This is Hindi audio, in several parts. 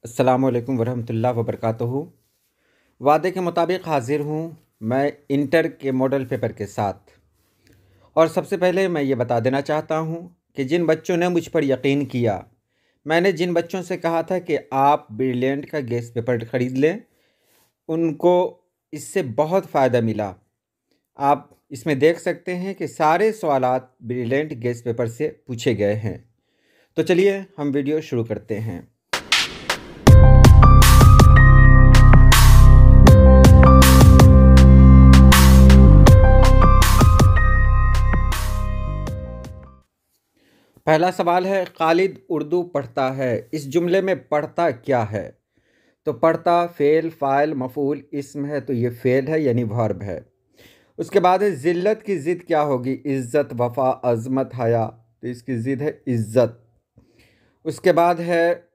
अस्सलामुअलैकुम वरहमतुल्लाहि वबरकातुहू। वादे के मुताबिक हाज़िर हूँ मैं इंटर के मॉडल पेपर के साथ। और सबसे पहले मैं ये बता देना चाहता हूँ कि जिन बच्चों ने मुझ पर यकीन किया, मैंने जिन बच्चों से कहा था कि आप ब्रिलियंट का गेस्ट पेपर ख़रीद लें, उनको इससे बहुत फ़ायदा मिला। आप इसमें देख सकते हैं कि सारे सवालात ब्रिलियंट गेस्ट पेपर से पूछे गए हैं। तो चलिए हम वीडियो शुरू करते हैं। पहला सवाल है, खालिद उर्दू पढ़ता है। इस जुमले में पढ़ता क्या है? तो पढ़ता फ़ेल, फ़ाइल, मफ़ूल, इस्म है, तो ये फ़ेल है यानी वर्ब है। उसके बाद है, ज़िल्लत की ज़िद क्या होगी? इज़्ज़त, वफ़ा, अज़मत, हया, तो इसकी ज़िद है इज़्ज़त। उसके बाद है,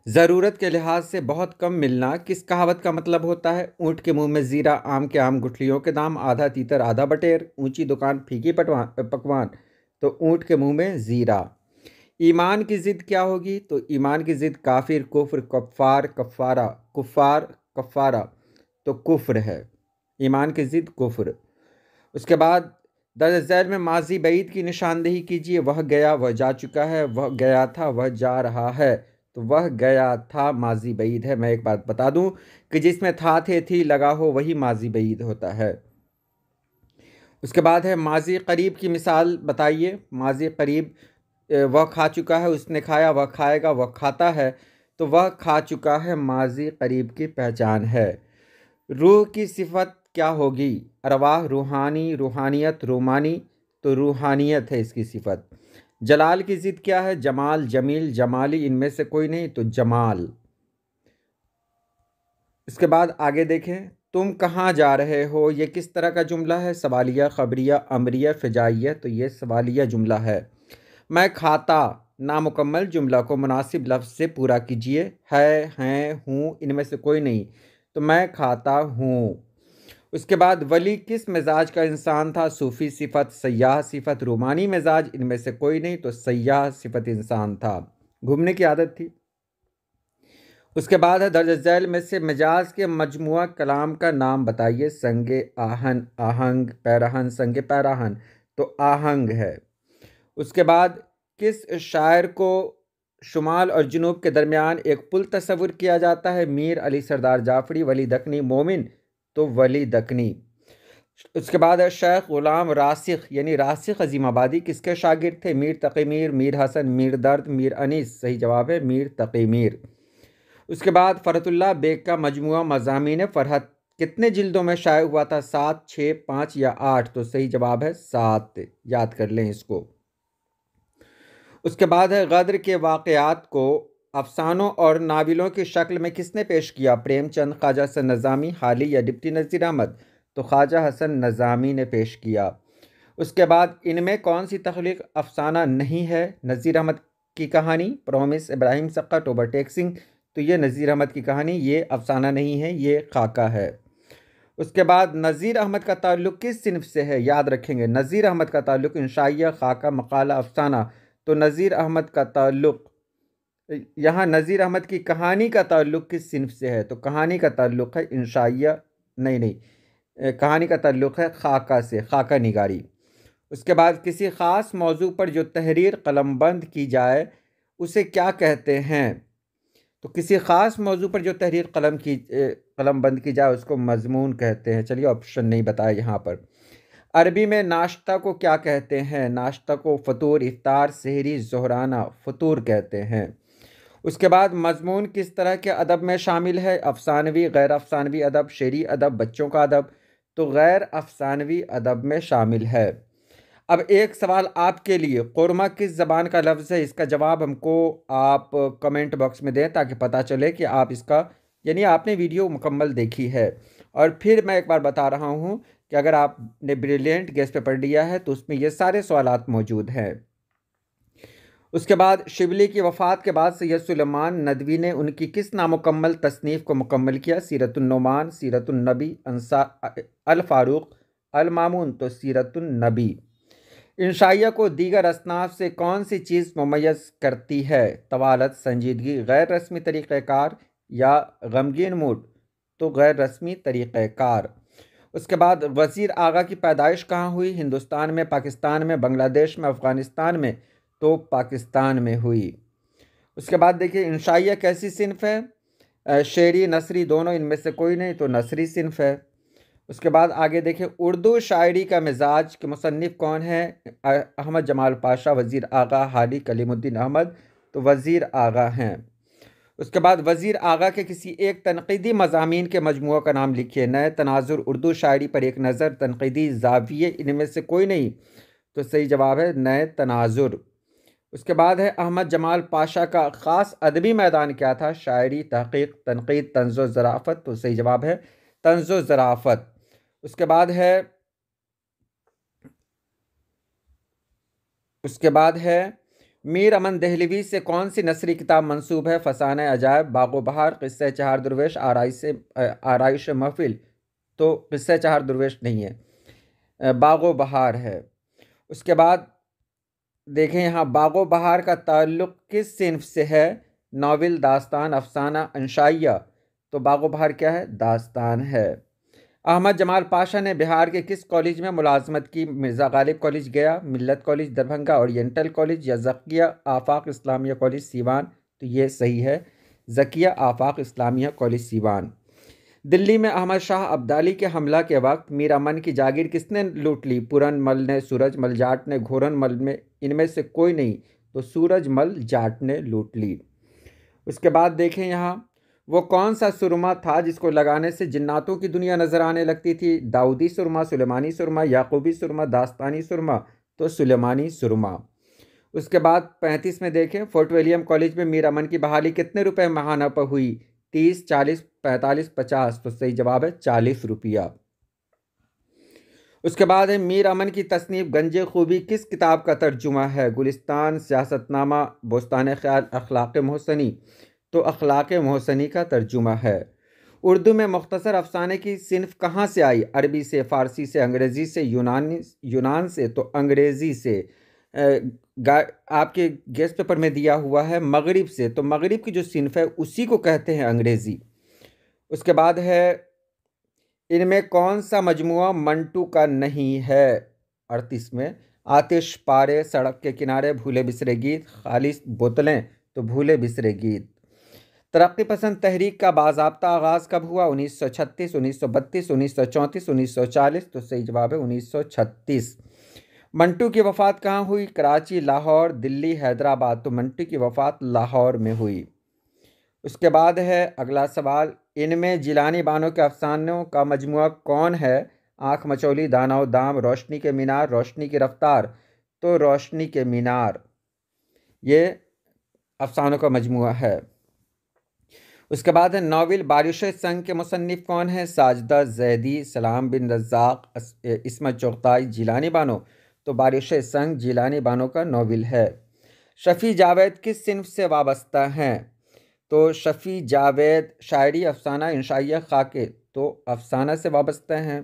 ज़रूरत के लिहाज से बहुत कम मिलना किस कहावत का मतलब होता है? ऊँट के मुंह में ज़ीरा, आम के आम, गुठलियों के दाम, आधा तीतर आधा बटेर, ऊंची दुकान फीकी पकवान, तो ऊँट के मुंह में ज़ीरा। ईमान की ज़िद क्या होगी? तो ईमान की ज़िद काफिर, कुफ्र, कफ़ार, कफ़ारा, कुफ़ार, कफ़ारा, तो कुफ्र है। ईमान की ज़िद कुफ्र। उसके बाद दर्ज झैल में माजी बईद की निशानदेही कीजिए। वह गया, वह जा चुका है, वह गया था, वह जा रहा है, तो वह गया था माजी बईद है। मैं एक बात बता दूं कि जिसमें था, थे, थी लगा हो वही माजी बईद होता है। उसके बाद है, माजी करीब की मिसाल बताइए। माजी करीब, वह खा चुका है, उसने खाया, वह खाएगा, वह खाता है, तो वह खा चुका है माजी करीब की पहचान है। रूह की सिफत क्या होगी? अरवाह, रूहानी, रूहानियत, रूमानी, तो रूहानियत है इसकी सिफत। जलाल की ज़िद क्या है? जमाल, जमील, जमाली, इनमें से कोई नहीं, तो जमाल। इसके बाद आगे देखें, तुम कहाँ जा रहे हो? ये किस तरह का जुमला है? सवालिया, खबरिया, अमरिया, फ़िजाइया, तो ये सवालिया जुमला है। मैं खाता, नामुकम्मल जुमला को मुनासिब लफ्ज़ से पूरा कीजिए। है, हैं, हूँ, इनमें से कोई नहीं, तो मैं खाता हूँ। उसके बाद, वली किस मिजाज का इंसान था? सूफ़ी सिफत, सयाह सिफत, रूमानी मिजाज, इनमें से कोई नहीं, तो सयाह सिफत इंसान था, घूमने की आदत थी। उसके बाद है, दर्ज झैल में से मिजाज के मजमुआ कलाम का नाम बताइए। संगे आहन, आहंग, पैराहन, संगे पैराहन, तो आहंग है। उसके बाद, किस शायर को शुमाल और जुनूब के दरमियान एक पुल तस्वुर किया जाता है? मीर अली सरदार जाफरी, वली दकनी, मोमिन, तो वली दकनी। उसके बाद है, शेख गुलाम रासिख यानी रासिख अजीमाबादी किसके शागिर्द थे? मीर तकी मीर, मीर हसन, मीर दर्द, मीर अनीस, सही जवाब है मीर तकी मीर। उसके बाद, फ़रहतुल्लाह बेग का मजमुआ मज़ामीन फ़रहत कितने जिल्दों में शाये हुआ था? 7, 6, 5 या 8, तो सही जवाब है 7, याद कर लें इसको। उसके बाद है, गद्र के वाक़यात को अफसानों और नावलों की शक्ल में किसने पेश किया? प्रेमचंद, ख्वाजा हसन नज़ामी, हाली या डिप्टी नज़ीर अहमद, तो ख्वाजा हसन नज़ामी ने पेश किया। उसके बाद, इनमें कौन सी तख्लीक अफसाना नहीं है? नज़ीर अहमद की कहानी, प्रॉमिस, इब्राहिम सक्का, ओवरटेक्सिंग, तो ये नज़ीर अहमद की कहानी, ये अफसाना नहीं है, ये खाका है। उसके बाद, नज़ीर अहमद का ताल्लुक़ किस सिनफ से है? याद रखेंगे, नज़ीर अहमद का ताल्लुक़ इंशाइया, खाका, मकाला, अफसाना, तो नज़ीर अहमद का ताल्लुक़, यहाँ नज़ीर अहमद की कहानी का ताल्लुक़ किस सिनफ से है? तो कहानी का ताल्लुक़ है इंशाइया, नहीं नहीं, कहानी का ताल्लुक़ है खाका से, खाका निगारी। उसके बाद, किसी ख़ास मौजू पर जो तहरीर कलमबंद की जाए उसे क्या कहते हैं? तो किसी ख़ास मौजू पर जो तहरीर कलमबंद की जाए उसको मज़मून कहते हैं। चलिए, ऑप्शन नहीं बताया यहाँ पर। अरबी में नाश्ता को क्या कहते हैं? नाश्ता को फ़तूर, इफ्तार, सहरी, ज़ोहराना, फ़तूर कहते हैं। उसके बाद, मज़मून किस तरह के अदब में शामिल है? अफ़सानवी, गैर अफ़सानवी अदब, शेरी अदब, बच्चों का अदब, तो गैर अफ़सानवी अदब में शामिल है। अब एक सवाल आपके लिए, कोरमा किस ज़बान का लफ्ज़ है? इसका जवाब हमको आप कमेंट बॉक्स में दें ताकि पता चले कि आप इसका यानी आपने वीडियो मुकम्मल देखी है। और फिर मैं एक बार बता रहा हूँ कि अगर आपने ब्रिलियंट गेस्ट पेपर लिया है तो उसमें ये सारे सवालात मौजूद हैं। उसके बाद, शिबली की वफ़ात के बाद सैयद सुलेमान नदवी ने उनकी किस नामुकम्मल तसनीफ़ को मुकम्मल किया? सीरतुन्नुमान, सीरतुन्नबी, अल फ़ारूक, अल मामून, तो सीरतुन्नबी। इंशाइया को दीगर असनाफ से कौन सी चीज़ मुमय्यज़ करती है? तवालत, संजीदगी, गैर रस्मी तरीक़ाकार या गमगीन मूड? तो गैर रस्मी तरीक़ाकार। उसके बाद वज़ीर आगा की पैदाइश कहाँ हुई? हिंदुस्तान में, पाकिस्तान में, बांग्लादेश में, अफ़गानिस्तान में? तो पाकिस्तान में हुई। उसके बाद देखिए इंशाइया कैसी सिन्फ़ है? शेरी, नसरी दोनों, इनमें से कोई नहीं, तो नसरी सिन्फ़ है। उसके बाद आगे देखिए उर्दू शायरी का मिजाज के मुसन्निफ़ कौन है? अहमद जमाल पाशा, वज़ीर आगा, हाली कलीमुद्दीन अहमद, तो वज़ीर आगा हैं। उसके बाद वज़ीर आगा के किसी एक तनक़ीदी मज़ामीन के मजमूआ का नाम लिखिए। नए तनाजुर, उर्दू शायरी पर एक नज़र, तनक़ीदी ज़ाविये, इनमें से कोई नहीं, तो सही जवाब है नए तनाजुर। उसके बाद है अहमद जमाल पाशा का ख़ास अदबी मैदान क्या था? शायरी, तहक़ीक़, तनक़ीद, तंज़ो ज़राफ़त, तो सही जवाब है तंज़ो ज़राफ़त। उसके बाद है मीर अमन दहलवी से कौन सी नसरी किताब मंसूब है? फसाने अजायब, बागो बहार, क़िस्से चहार दरवेश, आराइश महफिल, तो क़िस्से चहार दरवेश नहीं है, बागो बहार है। उसके बाद देखें यहाँ बागो बहार का ताल्लुक़ किस सिन्फ से है? नावल, दास्तान, अफसाना, अंशाइया, तो बागो बहार क्या है? दास्तान है। अहमद जमाल पाशा ने बिहार के किस कॉलेज में मुलाजमत की? मिर्ज़ा गालिब कॉलेज गया, मिल्लत कॉलेज दरभंगा, ओरिएंटल कॉलेज या ज़किया आफ़ाक़ इस्लामिया कॉलेज सीवान? तो ये सही है ज़किया आफ़ाक़ इस्लामिया कॉलेज सीवान। दिल्ली में अहमद शाह अब्दाली के हमला के वक्त मीर अमन की जागीर किसने लूट ली? पुरनमल ने, सूरजमल जाट ने, घोरनमल में, इनमें से कोई नहीं, तो सूरजमल जाट ने लूट ली। उसके बाद देखें यहाँ वो कौन सा सुरमा था जिसको लगाने से जिन्नातों की दुनिया नज़र आने लगती थी? दाऊदी सुरमा, सुलेमानी सुरमा, याकूबी सुरमा, दास्तानी सुरमा, तो सुलेमानी सुरमा। उसके बाद 35 में देखें फोर्ट विलियम कॉलेज में मीर अमन की बहाली कितने रुपए माहाना पर हुई? 30, 40, 45, 50, तो सही जवाब है 40 रुपया। उसके बाद है मीर अमन की तसनीफ़ गंजे खूबी किस किताब का तर्जुमा है? गुलिस्तान, सियासतनामा, बोस्तान ख्याल, अखलाक मोहसनी, तो अखलाक मोहसनी का तर्जुमा है। उर्दू में मुख्तसर अफसाने की सिन्फ कहाँ से आई? अरबी से, फ़ारसी से, अंग्रेज़ी से, यूनान से, तो अंग्रेज़ी से। आपके गेस्ट पेपर में दिया हुआ है मगरिब से, तो मगरिब की जो सिन्फ है उसी को कहते हैं अंग्रेज़ी। उसके बाद है इनमें कौन सा मजमुआ मंटू का नहीं है? 38 में आतिश, पारे, सड़क के किनारे, भूले बिसरे गीत, खालिस बोतलें, तो भूले बिसरे गीत। तरक्की पसंद तहरीक का बाज़ाब्ता आगाज़ कब हुआ? 1936, 1932, 1934, 1940, तो सही जवाब है 1936। मंटू की वफ़ात कहाँ हुई? कराची, लाहौर, दिल्ली, हैदराबाद, तो मंटू की वफ़ात लाहौर में हुई। उसके बाद है अगला सवाल इनमें जिलानी बानो के अफसानों का मजमुआ कौन है? आँख मचौली, दाना दाम, रोशनी के मीनार, रोशनी की रफ्तार, तो रोशनी के मीनार ये अफसानों का मजमुआ है। उसके बाद है नावल बारिश संग के मुसन्निफ़ कौन है? साजिदा ज़ैदी, सलाम बिन रज़्ज़ाक़, इस्मत चुग़ताई, जिलानी बानो, तो बारिश संग जिलानी बानो का नावल है। शफ़ी जावेद किस सिन्फ से वाबस्ता हैं? तो शफ़ी जावेद शायरी, अफसाना, इंशाइया, खाके, तो अफसाना से वाबस्ता हैं।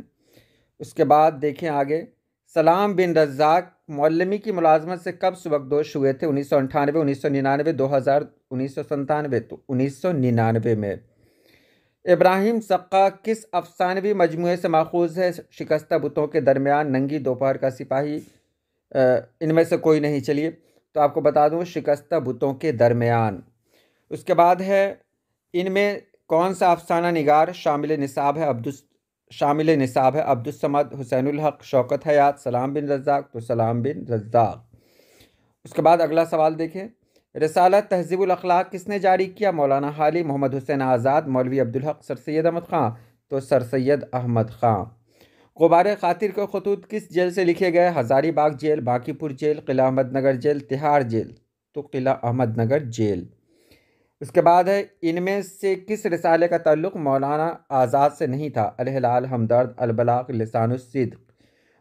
उसके बाद देखें आगे सलाम बिन रज़्ज़ाक़ मौलमी की मुलाजमत से कब सुबकदोश हुए थे? 1998, 1999, 2000, 1997, तो 1999 में। इब्राहिम सक्का किस अफसानवी मजमूए से माखूज़ है? शिकस्ता बुतों के दरमियान, नंगी दोपहर का सिपाही, इनमें से कोई नहीं। चलिए तो आपको बता दूं शिकस्ता बुतों के दरमियान। उसके बाद है इनमें कौन सा अफसाना निगार शामिल निसाब है? अब्दुस्समद, हुसैनुल हक, शौकत हयात, सलाम बिन रज़्ज़ाक़, तो सलाम बिन रज़्ज़ाक़। उसके बाद अगला सवाल देखें रिसालत तहज़ीबुल अखलाक किसने जारी किया? मौलाना हाली, मोहम्मद हुसैन आज़ाद, मौलवी अब्दुल हक, सर सैयद अहमद ख़ां, तो सर सैयद अहमद ख़ां। ग़ुबार ख़ातिर के ख़ुतूत किस जेल से लिखे गए? हज़ारीबाग जेल, बांकीपुर जेल, क़िला अहमदनगर जेल, तिहाड़ जेल, तो क़िला अहमदनगर जेल। उसके बाद है इनमें से किस रिसाले का ताल्लुक़ मौलाना आज़ाद से नहीं था? अल-हिलाल, हमदर्द, अल-बलाग़, लिसानुस्सिद्क़।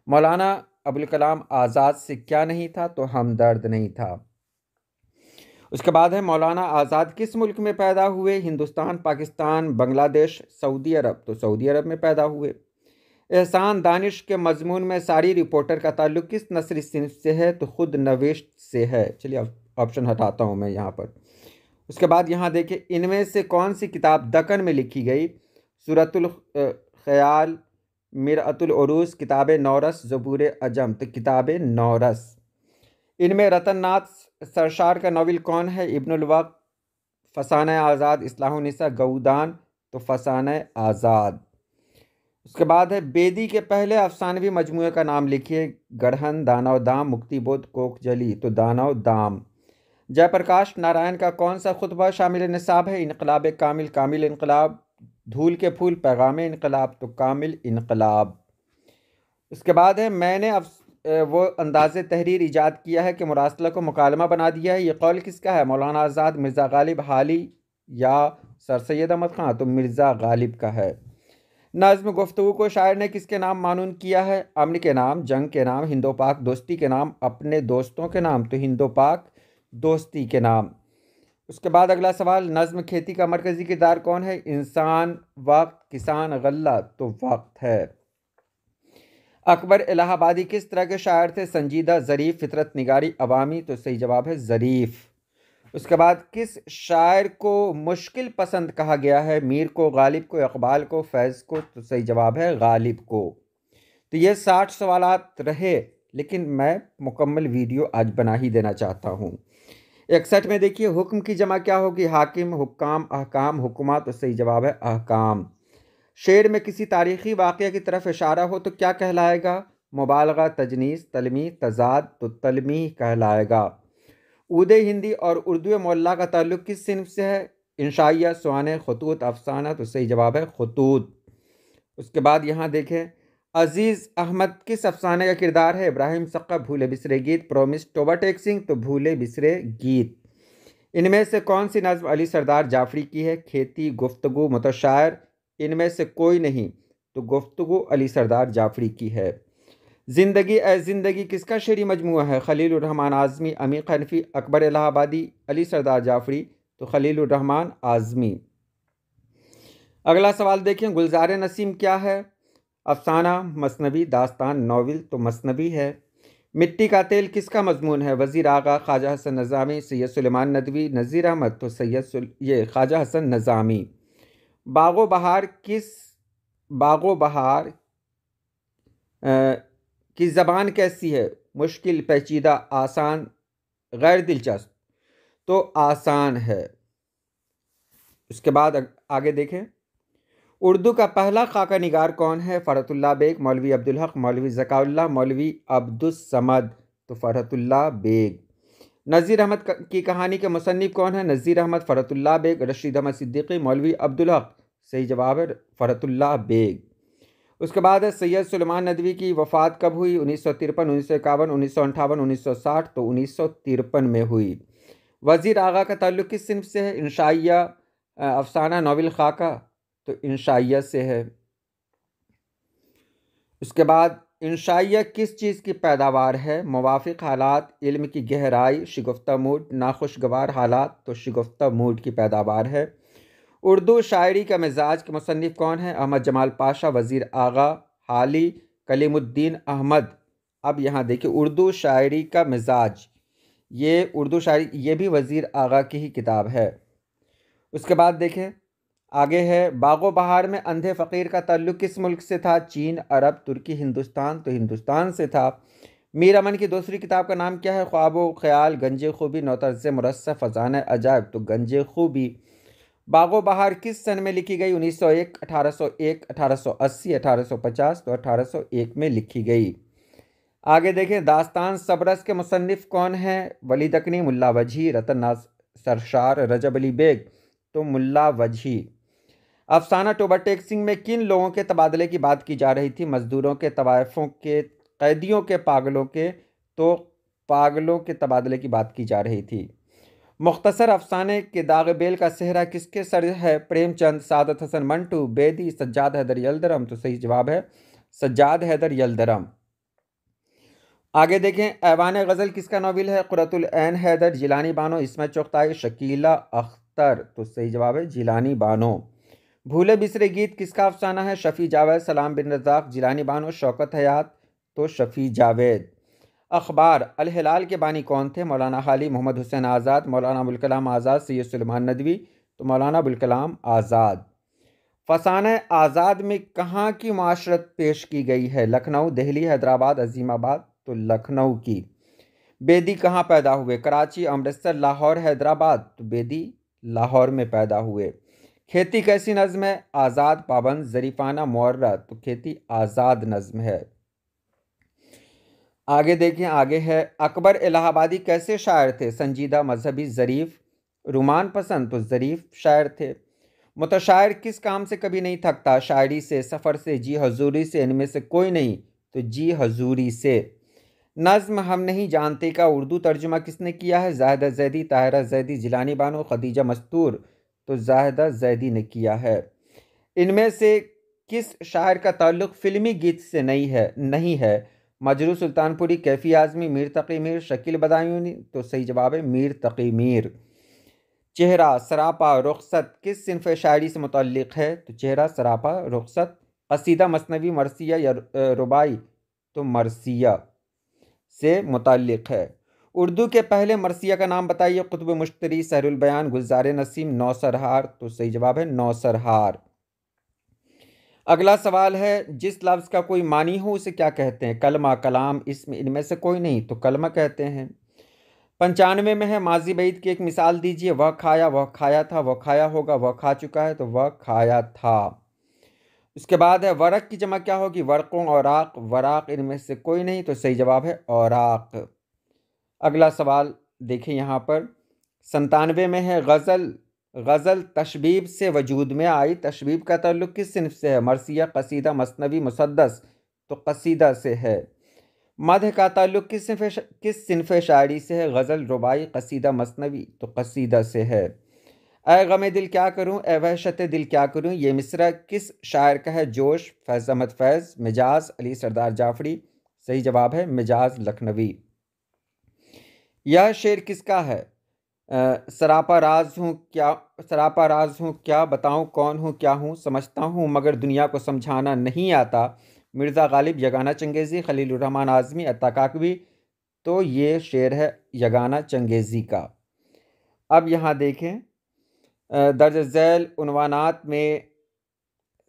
मौलाना अबुल कलाम आज़ाद से क्या नहीं था? तो हमदर्द नहीं था। उसके बाद है मौलाना आज़ाद किस मुल्क में पैदा हुए? हिंदुस्तान, पाकिस्तान, बांग्लादेश, सऊदी अरब, तो सऊदी अरब में पैदा हुए। एहसान दानिश के मजमून में सारी रिपोर्टर का ताल्लुक किस नस्री सिन्फ से है? तो खुद नवेश से है। चलिए अब ऑप्शन हटाता हूँ मैं यहाँ पर। उसके बाद यहाँ देखिए, इनमें से कौन सी किताब दक्कन में लिखी गई? सूरतुल ख्याल, मिरअतुल उरूस, किताब नौरस, ज़बूर अजम। तो किताब नौरस। इनमें रतन नाथ सरशार का नावल कौन है? इब्नुल वक्त, फसाना आज़ाद, इस्लाहुन्निसा, गऊदान। तो फसाना आज़ाद। उसके बाद है, बेदी के पहले अफसानवी मजमूए का नाम लिखिए। गढ़हन, दानव दाम, मुक्तिबोध, कोकजली। तो दानव दाम। जयप्रकाश नारायण का कौन सा खुतबा शामिल निसाब है? इनकलाब कामिल, कामिल इनकलाब, धूल के फूल, पैगाम इनकलाब। तो कामिल इनकलाब। उसके बाद है, मैंने वो अंदाज़ तहरीर ईजाद किया है कि मुरासला को मुकालमा बना दिया है। ये कौल किसका है? मौलाना आज़ाद, मिर्ज़ा गालिब, हाली या सर सैयद अहमद ख़ान? तो मिर्ज़ा गालिब का है। नज़्म गुफ्तगू को शायर ने किसके नाम मानून किया है? अमन के नाम, जंग के नाम, हिंदो पाक दोस्ती के नाम, अपने दोस्तों के नाम। तो हिंदो पाक दोस्ती के नाम। उसके बाद अगला सवाल, नज़्म खेती का मरकज़ी किरदार कौन है? इंसान, वक्त, किसान, गल्ला। तो वक्त है। अकबर इलाहाबादी किस तरह के शायर थे? संजीदा, ज़रीफ़, फितरत निगारी, अवामी। तो सही जवाब है ज़रीफ़। उसके बाद किस शायर को मुश्किल पसंद कहा गया है? मीर को, गालिब को, इकबाल को, फैज़ को। तो सही जवाब है गालिब को। तो ये 60 सवालात रहे, लेकिन मैं मुकम्मल वीडियो आज बना ही देना चाहता हूँ। 61 में देखिए, हुक्म की जमा क्या होगी? हाकिम, हुक्काम, अहकाम, हुक्मा। तो सही जवाब है अहकाम। शेर में किसी तारीख़ी वाक़या की तरफ इशारा हो तो क्या कहलाएगा? मुबालगा, तजनीस, तलमी, तज़ाद। तो तलमी कहलाएगा। ऊदे हिंदी और उर्दू मोल्ला का ताल्लुक़ किस सिन्फ से है? इंशाइया, सुआने, खतूत, अफसाना। तो सही जवाब है खतूत। उसके बाद यहाँ देखें, अजीज़ अहमद किस अफसाने का किरदार है? इब्राहिम सक्का, भूले बिसरे गीत, प्रोमिस, टोबा टेक सिंह। तो भूले बिसरे गीत। इनमें से कौन सी नज़्म अली सरदार जाफरी की है? खेती, गुफ्तगू, मुतशायर। इनमें से कोई नहीं। तो गुफ्तगू अली सरदार जाफरी की है। ज़िंदगी ए ज़िंदगी किसका शेरी मजमुआ है? खलीलुर रहमान आज़मी, अमीर हनफी, अकबर इलाहाबादी, अली सरदार जाफरी। तो खलीलुर रहमान आज़मी। अगला सवाल देखें, गुलजार नसीम क्या है? अफसाना, मसनवी, दास्तान, नावल। तो मसनवी है। मिट्टी का तेल किसका मजमून है? वज़ीर आगा, ख्वाजा हसन नज़ामी, सैयद सुलेमान नदवी, नज़ीर अहमद। तो ये ख्वाजा हसन नज़ामी। बागो बहार की ज़बान कैसी है? मुश्किल, पेचीदा, आसान, गैर दिलचस्प। तो आसान है। उसके बाद आगे देखें, उर्दू का पहला खाका निगार कौन है? फ़रहतुल्लाह बेग, मौलवी अब्दुल हक, मौलवी ज़काउल्लाह, मौलवी अब्दुस समद। तो फ़रहतुल्लाह बेग। नज़ीर अहमद की कहानी के मुसन्निफ़ कौन है? नज़ीर अहमद, फ़रहतुल्लाह बेग, रशीद अहमद सिद्दीकी, मौलवी अब्दुल हक। सही जवाब है फ़रहतुल्लाह बेग। उसके बाद है, सैयद सुलेमान नदवी की वफ़ात कब हुई? 1953, 1951, 1958, 1960। तो 1953 में हुई। वज़ीर आगा का ताल्लुक़ किस सिन्फ से है? इंशाइया, अफसाना, नावल, खाका। तो इंशाइया से है। उसके बाद, इंशाइया किस चीज़ की पैदावार है? मुवाफ़िक़ हालात, इल्म की गहराई, शिगुफ्ता मूड, नाखुशगवार हालात। तो शिगुफ्ता मूड की पैदावार है। उर्दू शायरी का मिजाज के मुसन्निफ़ कौन है? अहमद जमाल पाशा, वज़ीर आगा, हाली, कलीमुद्दीन अहमद। अब यहाँ देखिए, उर्दू शायरी का मिजाज, ये उर्दू शायरी, ये भी वज़ीर आगा की ही किताब है। उसके बाद देखें, आगे है, बागो बहार में अंधे फ़कीर का ताल्लुक़ किस मुल्क से था? चीन, अरब, तुर्की, हिंदुस्तान। तो हिंदुस्तान से था। मीर अमन की दूसरी किताब का नाम क्या है? ख्वाबो ख्याल, गंजे खूबी, नौतर्ज़ मुरस्सफ़, फ़ज़ाना अजायब। तो गंजे खूबी। बागो बहार किस सन में लिखी गई? 1901, 1801, 1880, 1850। तो 1801 में लिखी गई। आगे देखें, दास्तान सबरस के मुसन्निफ़ कौन हैं? वली दकनी, मुल्ला वजही, रतन नाज सरशार, रजब अली बेग। तो मुल्ला वजही। अफसाना टोबा टेक सिंह में किन लोगों के तबादले की बात की जा रही थी? मज़दूरों के, तवाइफ़ों के, कैदियों के, पागलों के। तो पागलों के तबादले की बात की जा रही थी। मुख्तसर अफसाने के दाग बेल का सेहरा किसके सर है? प्रेमचंद, सादत हसन मंटू, बेदी, सज्जाद हैदर यलदरम। तो सही जवाब है सज्जाद हैदर यलदरम। आगे देखें, ऐवान गज़ल किसका नावल है? क़ुर्रतुल ऐन हैदर, जिलानी बानो, इसमें चुग़ताई, शकीला अख्तर। तो सही जवाब है जिलानी बानो। भूले बिसरे गीत किसका अफसाना है? शफ़ी जावेद, सलाम बिन रज़ाक़, जिलानी बानो, शौकत हयात, तो शफ़ी जावेद। अखबार अल हिलाल के बानी कौन थे? मौलाना हाली, मोहम्मद हुसैन आज़ाद, मौलाना अबुल कलाम आज़ाद, सैयद सुलेमान नदवी, तो मौलाना अबुल कलाम आज़ाद। फसाना आज़ाद में कहाँ की माशरत पेश की गई है? लखनऊ, दिल्ली, हैदराबाद, अजीमाबाद, तो लखनऊ की। बेदी कहाँ पैदा हुए? कराची, अमृतसर, लाहौर, हैदराबाद, तो बेदी लाहौर में पैदा हुए। खेती कैसी नज़्म है? आज़ाद, पाबंद, ज़रीफ़ाना, मुअर्रा, तो खेती आज़ाद नज़्म है। आगे देखें, आगे है अकबर इलाहाबादी कैसे शायर थे? संजीदा, मजहबी, ज़रीफ़, रुमान पसंद, तो ज़रीफ़ शायर थे। मुतशायर किस काम से कभी नहीं थकता? शायरी से, सफ़र से, जी हजूरी से, इनमें से कोई नहीं, तो जी हजूरी से। नज़्म हम नहीं जानते का उर्दू तर्जुमा किसने किया है? जाहिदा जैदी, ताहिरा जैदी, जिलानी बानो, खदीजा मस्तूर, तो जाहिदा जैदी ने किया है। इनमें से किस शायर का ताल्लुक़ फ़िल्मी गीत से नहीं है? मजरू सुल्तानपुरी, कैफ़ी आज़मी, मीर तक़ी मीर, शकील बदायूनी, तो सही जवाब है मीर तक़ी मीर। चेहरा, सरापा, रुखसत किस सिनफ़ शायरी से मुतल्लिक़ है? तो चेहरा, सरापा, रुखसत। कसीदा, मसनवी, मरसिया या रुबाई, तो मरसिया से मुतल्लिक़ है। उर्दू के पहले मरसिया का नाम बताइए। कुतुब मुश्तरी, सहरुल बयान, गुलज़ार नसीम, नौसरहार, तो सही जवाब है नौसरहार। अगला सवाल है, जिस लफ्ज़ का कोई मानी हो उसे क्या कहते हैं? कलमा, कलाम, इस्म, इनमें से कोई नहीं, तो कलमा कहते हैं। 95 में है माजी बईद की एक मिसाल दीजिए। वह खाया था, वह खाया होगा, वह खा चुका है, तो वह खाया था। उसके बाद है वरक की जमा क्या होगी? वर्क़ों, औराक, वराक, इनमें से कोई नहीं, तो सही जवाब है औराक। अगला सवाल देखें यहाँ पर 97 में है गज़ल तशबीब से वजूद में आई। तशबीब का ताल्लुक़ किस सिनफ से है? मरसिया, कसीदा, मसनवी, मुसद्दस, तो कसीदा से है। मदह का ताल्लुक़ किस सिनफ शायरी से है? गज़ल, रुबाई, कसीदा, मसनवी, तो कसीदा से है। ऐ गमे दिल क्या करूं, ऐ वहशत दिल क्या करूं, ये मिसरा किस शायर का है? जोश, फैज़ अहमद फैज़, मिजाज, अली सरदार जाफरी, सही जवाब है मिजाज लखनवी। यह शेर किसका है? सरापा राज हूँ क्या बताऊँ कौन हूँ क्या हूँ, समझता हूँ मगर दुनिया को समझाना नहीं आता। मिर्ज़ा गालिब, यगाना चंगेज़ी, खलीलुर रहमान आज़मी, अत्ता काकवी, तो ये शेर है यगाना चंगेज़ी का। अब यहाँ देखें, दर्ज झैल उन्वानात में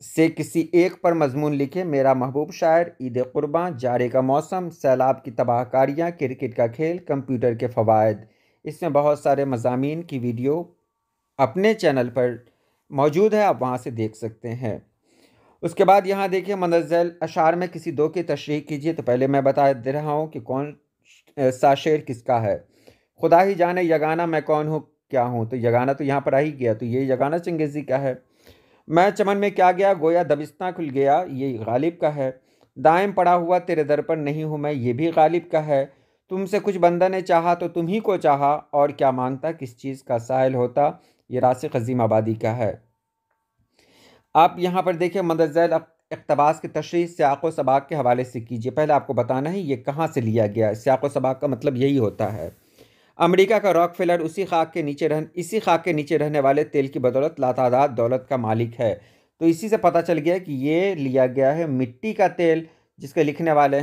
से किसी एक पर मजमून लिखे। मेरा महबूब शायर, ईद कुर्बान, जाड़े का मौसम, सैलाब की तबाहकारियाँ, क्रिकेट का खेल, कंप्यूटर के फ़वाइद। इसमें बहुत सारे मज़ामीन की वीडियो अपने चैनल पर मौजूद है, आप वहाँ से देख सकते हैं। उसके बाद यहाँ देखिए, मुनज़्ज़ल अशार में किसी दो की तशरीह कीजिए। तो पहले मैं बता दे रहा हूँ कि कौन सा शेर किसका है। खुदा ही जाने यगाना मैं कौन हूँ क्या हूँ, तो यगाना तो यहाँ पर आ ही गया, तो ये यगाना चंगेज़ी का है। मैं चमन में क्या गया, गोया दबिस्तां खुल गया, ये गालिब का है। दायम पड़ा हुआ तेरे दर पर नहीं हूँ मैं, ये भी गालिब का है। तुमसे कुछ बंदा ने चाहा तो तुम ही को चाहा, और क्या मांगता किस चीज़ का साइल होता, ये रासिक अजीम आबादी का है। आप यहाँ पर देखिए, मुनज़्ज़ल इक़्तिबास की तशरीह सियाक़ व सबाक़ के हवाले से कीजिए। पहले आपको बताना है ये कहाँ से लिया गया है। सियाक़ व सबाक़ का मतलब यही होता है। अमेरिका का रॉकफेलर इसी खाक के नीचे रहने वाले तेल की बदौलत लातादाद दौलत का मालिक है। तो इसी से पता चल गया कि ये लिया गया है मिट्टी का तेल, जिसके लिखने वाले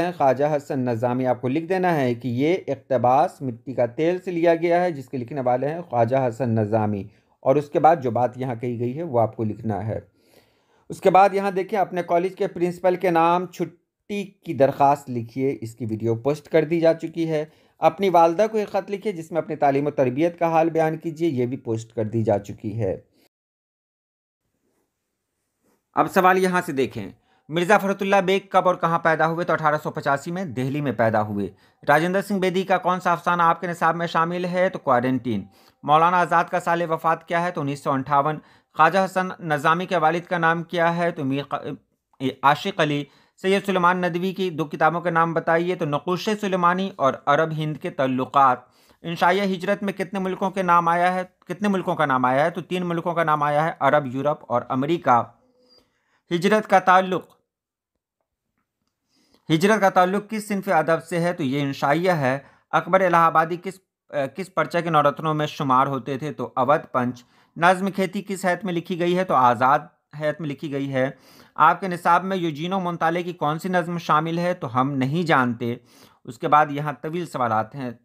हैं ख्वाजा हसन नज़ामी। आपको लिख देना है कि ये इक़्तिबास मिट्टी का तेल से लिया गया है, जिसके लिखने वाले हैं ख्वाजा हसन नज़ामी। और उसके बाद जो बात यहाँ कही गई है वो आपको लिखना है। उसके बाद यहाँ देखिए, अपने कॉलेज के प्रिंसिपल के नाम छुट्टी की दरख्वास्त लिखिए। इसकी वीडियो पोस्ट कर दी जा चुकी है। अपनी वालदा को एक ख़त लिखिए जिसमें अपनी तालीम और तरबियत का हाल बयान कीजिए। ये भी पोस्ट कर दी जा चुकी है। अब सवाल यहाँ से देखें, मिर्ज़ा फ़खरुल्लाह बेग कब और कहाँ पैदा हुए? तो 1885 में दिल्ली में पैदा हुए। राजेंद्र सिंह बेदी का कौन सा अफसाना आपके निसाब में शामिल है? तो क्वारंटीन। मौलाना आज़ाद का साल वफ़ात क्या है? तो 1958। ख्वाजा हसन नज़ामी के वालिद का नाम क्या है? तो मीर आशिक़ अली। सैयद सुलेमान नदवी की दो किताबों के नाम बताइए। तो नक़ूश सुलेमानी और अरब हिंद के तल्लुक़ात। इंशाइया हिजरत में कितने मुल्कों का नाम आया है? तो 3 मुल्कों का नाम आया है, अरब, यूरोप और अमेरिका। हिजरत का ताल्लुक किस सिनफ़ अदब से है? तो ये इंशाइया है। अकबर इलाहाबादी किस पर्चा के नौरत्नों में शुमार होते थे? तो अवध पंच। नज़्म खेती किस हैत में लिखी गई है? तो आज़ाद हैत में लिखी गई है। आपके निसाब में यूजीनो मोंताले की कौन सी नज़्म शामिल है? तो हम नहीं जानते। उसके बाद यहाँ तवील सवालात हैं।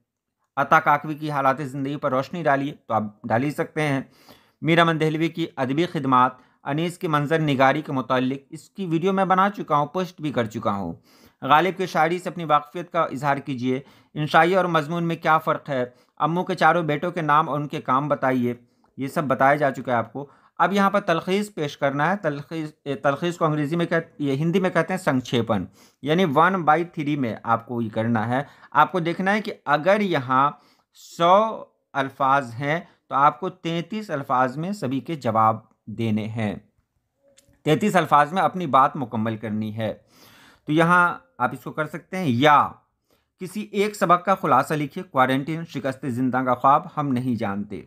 अता काकवी की हालात ज़िंदगी पर रोशनी डालिए, तो आप डाल ही सकते हैं। मीरा अमन देहलवी की अदबी खिदमात, अनीस की मंजर निगारी के मुतालिक इसकी वीडियो मैं बना चुका हूँ, पोस्ट भी कर चुका हूँ। गालिब की शायरी से अपनी वाकफियत का इजहार कीजिए। इंशाई और मजमून में क्या फ़र्क है? अम्मू के चारों बेटों के नाम और उनके काम बताइए। ये सब बताया जा चुका है आपको। अब यहाँ पर तलखीस पेश करना है। तलखीस को अंग्रेज़ी में ये हिंदी में कहते हैं संक्षेपण, यानी 1/3 में आपको ये करना है। आपको देखना है कि अगर यहाँ 100 अल्फाज हैं तो आपको 33 अल्फाज में सभी के जवाब देने हैं। 33 अल्फाज में अपनी बात मुकम्मल करनी है। तो यहाँ आप इसको कर सकते हैं। या किसी एक सबक का खुलासा लिखिए। क्वारंटीन, शिकस्त जिंदा का ख्वाब, हम नहीं जानते।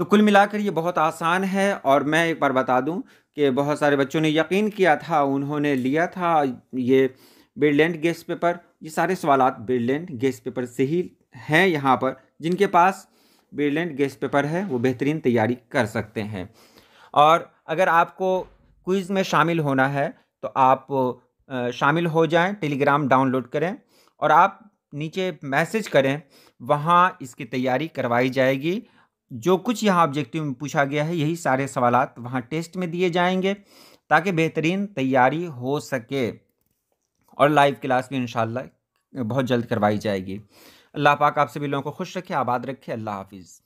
तो कुल मिलाकर ये बहुत आसान है। और मैं एक बार बता दूं कि बहुत सारे बच्चों ने यकीन किया था, उन्होंने लिया था ये ब्रिलियंट गेस्ट पेपर। ये सारे सवालात ब्रिलियंट गेस्ट पेपर से ही हैं। यहाँ पर जिनके पास ब्रिलियंट गेस्ट पेपर है वो बेहतरीन तैयारी कर सकते हैं। और अगर आपको क्विज़ में शामिल होना है तो आप शामिल हो जाएं। टेलीग्राम डाउनलोड करें और आप नीचे मैसेज करें, वहाँ इसकी तैयारी करवाई जाएगी। जो कुछ यहाँ ऑब्जेक्टिव में पूछा गया है यही सारे सवालात वहाँ टेस्ट में दिए जाएंगे ताकि बेहतरीन तैयारी हो सके। और लाइव क्लास भी इंशाल्लाह बहुत जल्द करवाई जाएगी। अल्लाह पाक आप सभी लोगों को खुश रखे, आबाद रखे। अल्लाह हाफिज़।